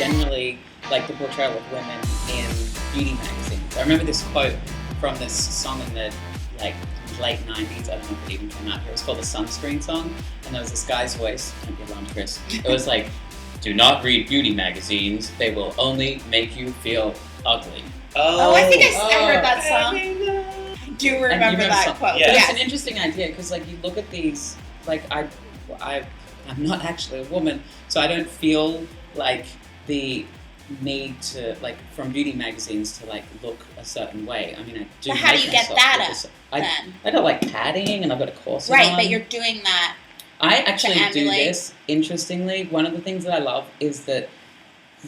generally like the portrayal of women in beauty magazines. I remember this quote from this song in the like late 90s. I don't know if it even came out here. It was called the Sunscreen song, and there was this guy's voice. Don't be alarmed, Chris. It was like, "Do not read beauty magazines. They will only make you feel ugly." Oh, I think I heard that song. I do remember that quote. Yeah. It's an interesting idea because, like, you look at these. Like, I'm not actually a woman, so I don't feel like the need to, like, from beauty magazines to, like, look a certain way. I mean, I do. But how do you get that up then? I got, like, padding, and I've got a corset Right, on. but you're doing that. I actually do this. Interestingly, one of the things that I love is that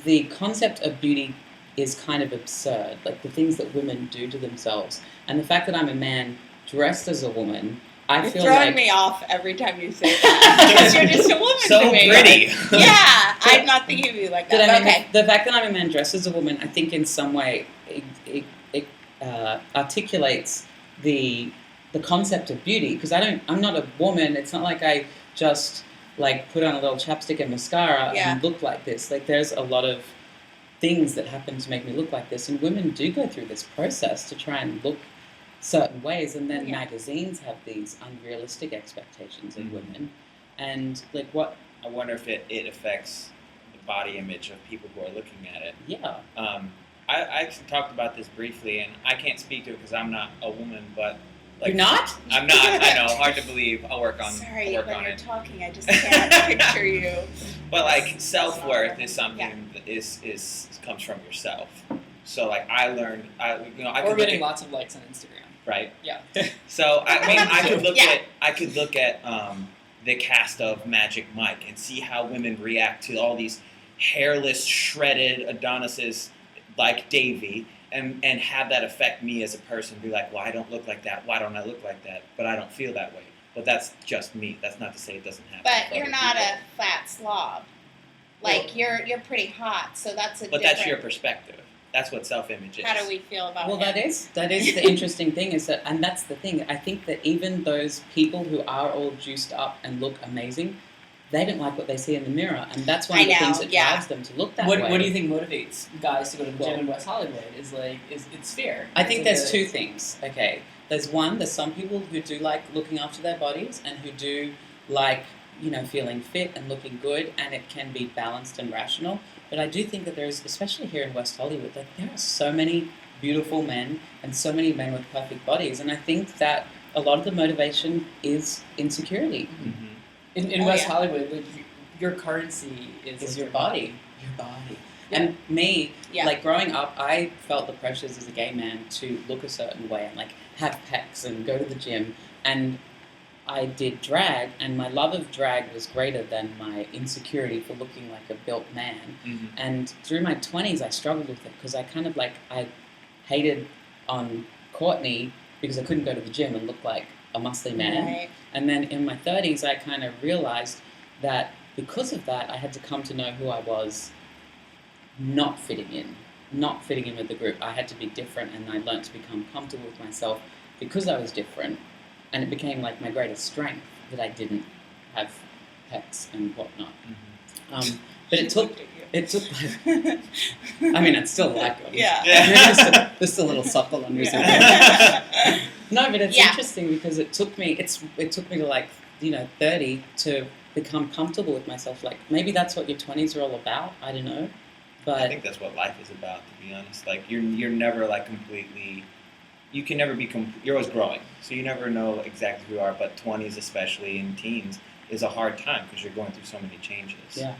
the concept of beauty is kind of absurd. Like, the things that women do to themselves, and the fact that I'm a man dressed as a woman. You're throwing me off every time you say that. Because you're just a woman to me. So pretty. Yeah, I'm not thinking of you like that. I mean, okay. The fact that I'm a man dressed as a woman, I think in some way it articulates the concept of beauty. Because I'm not a woman. It's not like I just like put on a little chapstick and mascara and look like this. Like, there's a lot of things that happen to make me look like this, and women do go through this process to try and look certain ways, and then magazines have these unrealistic expectations of women, and like what I wonder if it affects the body image of people who are looking at it. Yeah. I actually talked about this briefly, and I can't speak to it because I'm not a woman, but like, you're not? I'm not. I know, hard to believe. I'll work on. Sorry, I'll work when on you're it. talking, I just can't picture you. But like, self-worth is something that is comes from yourself. So like, I learned, or getting lots of likes on Instagram. Right. Yeah. So I mean, I could look at the cast of Magic Mike and see how women react to all these hairless, shredded Adonises like Davey, and have that affect me as a person. Be like, well, I don't look like that. Why don't I look like that? But I don't feel that way. But that's just me. That's not to say it doesn't happen. But you're not a fat slob. Like, you're pretty hot, so that's a. But that's your perspective. That's what self-image is. How do we feel about Well, him? that is the interesting thing, is that, and that's the thing, I think that even those people who are all juiced up and look amazing, they don't like what they see in the mirror, and that's one of the things that drives them to look that way. What do you think motivates guys to go to the gym in West Hollywood? Is it's fear. I think there's two things. Okay, there's some people who do like looking after their bodies and who do like, feeling fit and looking good, and it can be balanced and rational. But I do think that there's, especially here in West Hollywood, like, there are so many beautiful men and so many men with perfect bodies, and I think that a lot of the motivation is insecurity. Mm-hmm. In West Hollywood, like, your currency is your body. Your body. Yeah. And me, like, growing up, I felt the pressures as a gay man to look a certain way and, like, have pecs and go to the gym, and I did drag, and my love of drag was greater than my insecurity for looking like a built man. Mm-hmm. And through my 20s, I struggled with it because I kind of I hated on Courtney because I couldn't go to the gym and look like a muscly man. Right. And then in my 30s, I kind of realized that because of that, I had to come to know who I was not fitting in with the group. I had to be different, and I learned to become comfortable with myself because I was different. And it became like my greatest strength that I didn't have pecs and whatnot. Mm-hmm. But it took. I mean, I'd still like them. Yeah. Just a little supple under his No, but it's interesting because it took me to like 30 to become comfortable with myself. Like, maybe that's what your 20s are all about. I don't know, but I think that's what life is about. To be honest, like you're never like completely. You can never be. You're always growing, so you never know exactly who you are. But 20s, especially in teens, is a hard time because you're going through so many changes. Yeah.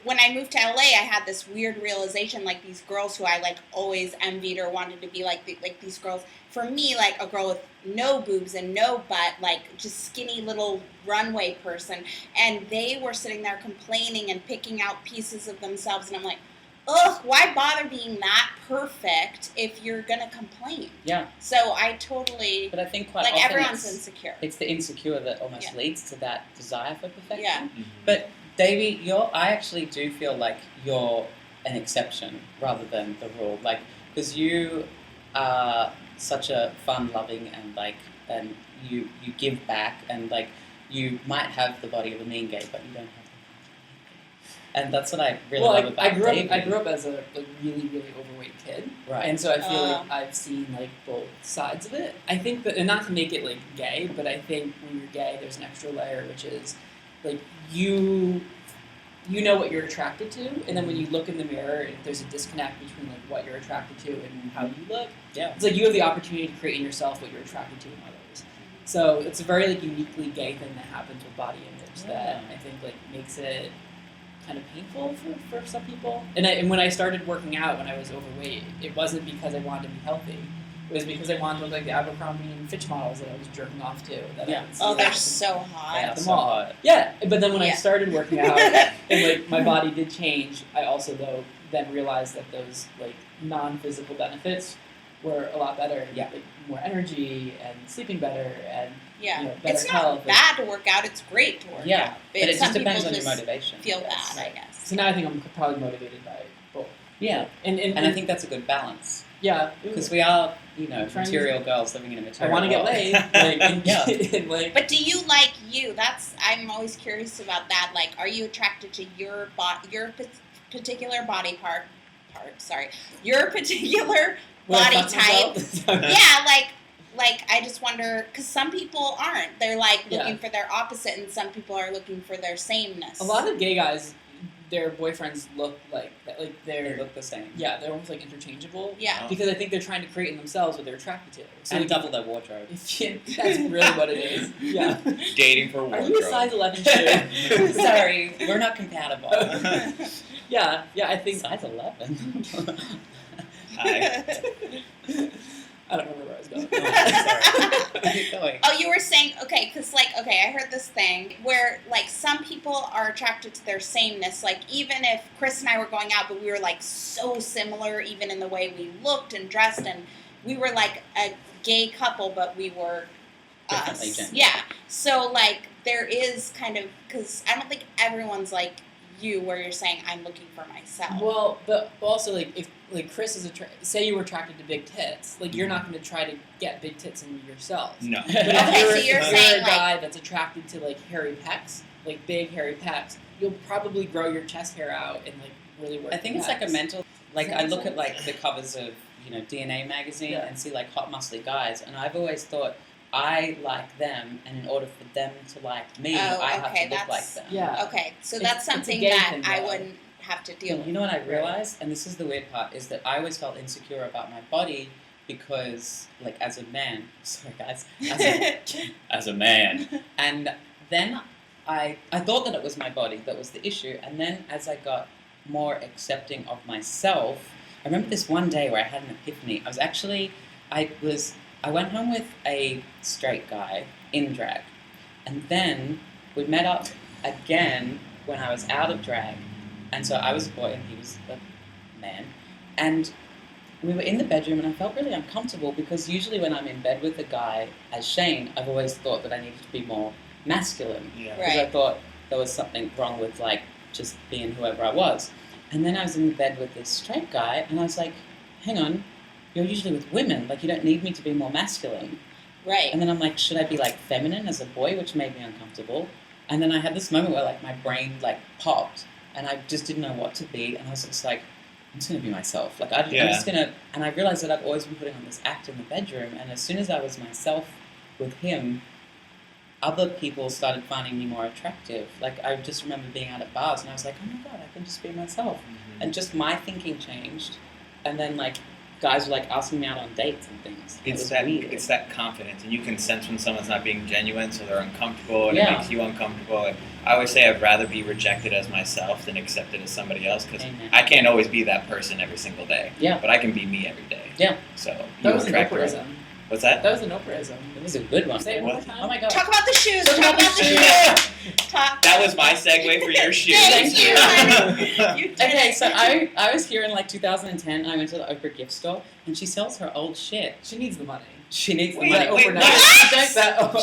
When I moved to LA, I had this weird realization, like, these girls who I like always envied or wanted to be like these girls. For me, like, a girl with no boobs and no butt, like, just skinny little runway person, and they were sitting there complaining and picking out pieces of themselves, and I'm like, ugh, why bother being that perfect if you're gonna complain? Yeah. So I totally. But I think quite like often everyone's insecure. It's the insecure that almost leads to that desire for perfection. Yeah. Mm-hmm. But Davey, I actually do feel like you're an exception rather than the rule. Like, because you are such a fun-loving and you give back, and like, you might have the body of a mean gay, but you don't have And that's what I really love about Davey. I grew up as a like really, really overweight kid. Right. And so I feel like I've seen like both sides of it. I think that, and not to make it like gay, but I think when you're gay, there's an extra layer, which is like you know what you're attracted to, and then when you look in the mirror, if there's a disconnect between like what you're attracted to and how you look, it's like you have the opportunity to create in yourself what you're attracted to in others. So it's a very like uniquely gay thing that happens with body image that I think like makes it kind of painful for some people. And when I started working out when I was overweight, it wasn't because I wanted to be healthy. It was because I wanted to look like the Abercrombie and Fitch models that I was jerking off to. They're so hot. Yeah, so hot. Yeah, but then when I started working out and like my body did change, I also then realized that those like non-physical benefits were a lot better. Yeah, like more energy and sleeping better and better it's health. Not bad to work out. It's great to work out. Yeah, but it just depends on your motivation. Feel bad, I guess. So now I think I'm probably motivated by both. Yeah, and I think that's a good balance. Yeah, because we are, material girls living in a material world. I want to get laid. But do you like you? I'm always curious about that. Like, are you attracted to your particular body part? Sorry, your particular body type? Yeah, like I just wonder because some people aren't. They're like looking for their opposite, and some people are looking for their sameness. A lot of gay guys, their boyfriends look like they look the same. Yeah, they're almost like interchangeable. Yeah, because I think they're trying to create in themselves what they're attracted to. So and double their wardrobe. That's really what it is. Yeah, dating for wardrobe. Are you a size 11 shoe? Sorry, we're not compatible. Yeah, I think size 11. Hi. I don't remember where I was going. Sorry. Oh, you were saying, because I heard this thing where, like, some people are attracted to their sameness. Like, even if Chris and I were going out, but we were, like, so similar, even in the way we looked and dressed, and we were, like, a gay couple, but we were differently us. gendered. Yeah. So, like, there is kind of, because I don't think everyone's, like, you, where you're saying, I'm looking for myself. Well, but also, like, if Chris is say you were attracted to big tits, like you're not going to try to get big tits in yourself. No. But if you're saying a guy that's attracted to like hairy pecs, like big hairy pecs, you'll probably grow your chest hair out and like really work. I think it's like a mental. Like I look at like the covers of DNA magazine and see like hot muscly guys, and I've always thought I like them, and in order for them to like me, I have to look like them. Yeah. Okay, so that's something that I wouldn't have to deal with. You know what I realized, and this is the weird part, is that I always felt insecure about my body because, like, as a man, sorry guys, as a man, and then I thought that it was my body that was the issue, and then as I got more accepting of myself, I remember this one day where I had an epiphany. I went home with a straight guy in drag, and then we met up again when I was out of drag. And so I was a boy and he was a man. And we were in the bedroom and I felt really uncomfortable because usually when I'm in bed with a guy as Shane, I've always thought that I needed to be more masculine. Yeah. Because I thought there was something wrong with like just being whoever I was. And then I was in the bed with this straight guy and I was like, hang on, you're usually with women. Like you don't need me to be more masculine. Right. And then I'm like, should I be like feminine as a boy, which made me uncomfortable. And then I had this moment where like my brain like popped. And I just didn't know what to be, and I was just like, I'm just going to be myself. Like, I'm just going to, and I realized that I've always been putting on this act in the bedroom, and as soon as I was myself with him, other people started finding me more attractive. Like, I just remember being out at bars, and I was like, oh my God, I can just be myself. Mm-hmm. And just my thinking changed, and then, like, guys were, like, asking me out on dates and things. It's that confidence, and you can sense when someone's not being genuine, so they're uncomfortable, and it makes you uncomfortable. And I always say I'd rather be rejected as myself than accepted as somebody else, because I can't always be that person every single day. Yeah. But I can be me every day. Yeah. So that was an Oprah-ism. What's that? That was an Oprah-ism. It was a good one. Say it one more time. Oh my God. Talk about the shoes. Talk about the shoes. That was my segue for your shoes. Thank you, honey. You did Okay, it. so I was here in like 2010. I went to the Oprah gift store, and she sells her old shit. She needs the money. She needs the Wait, money. wait, No,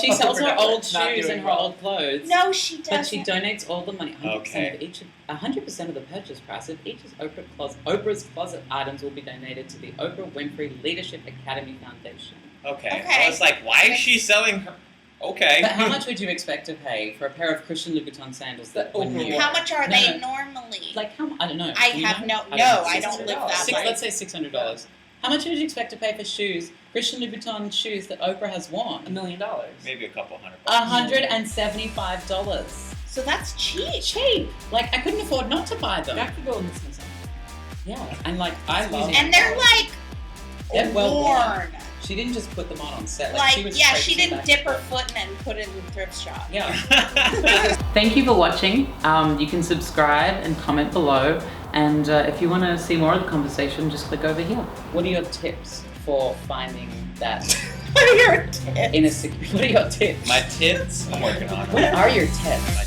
she sells her Oprah old not shoes doing and her well. old clothes. No, she doesn't. But she donates all the money. 100% Okay. of each, 100% of the purchase price of each of Oprah's closet items will be donated to the Oprah Winfrey Leadership Academy Foundation. Okay. Okay. I was like, why is she selling Okay. But how much would you expect to pay for a pair of Christian Louboutin sandals that were new? How much are they normally? Like how? I don't know. I Do you have know? I don't live that life. Let's say $600. How much would you expect to pay for shoes, Christian Louboutin shoes that Oprah has worn? $1 million. Maybe a couple $100. $175. So that's cheap. Cheap. Like I couldn't afford not to buy them. That could go in the Smithsonian. Yeah, and like I love. And they're like They're well worn. She didn't just put them on set. Like she was she didn't dip her foot in and put it in the thrift shop. Yeah. Thank you for watching. You can subscribe and comment below. And if you want to see more of the conversation, just click over here. What are your tips for finding that? What are your tips? What are your tips? My tips? I'm working on it. What are your tips? My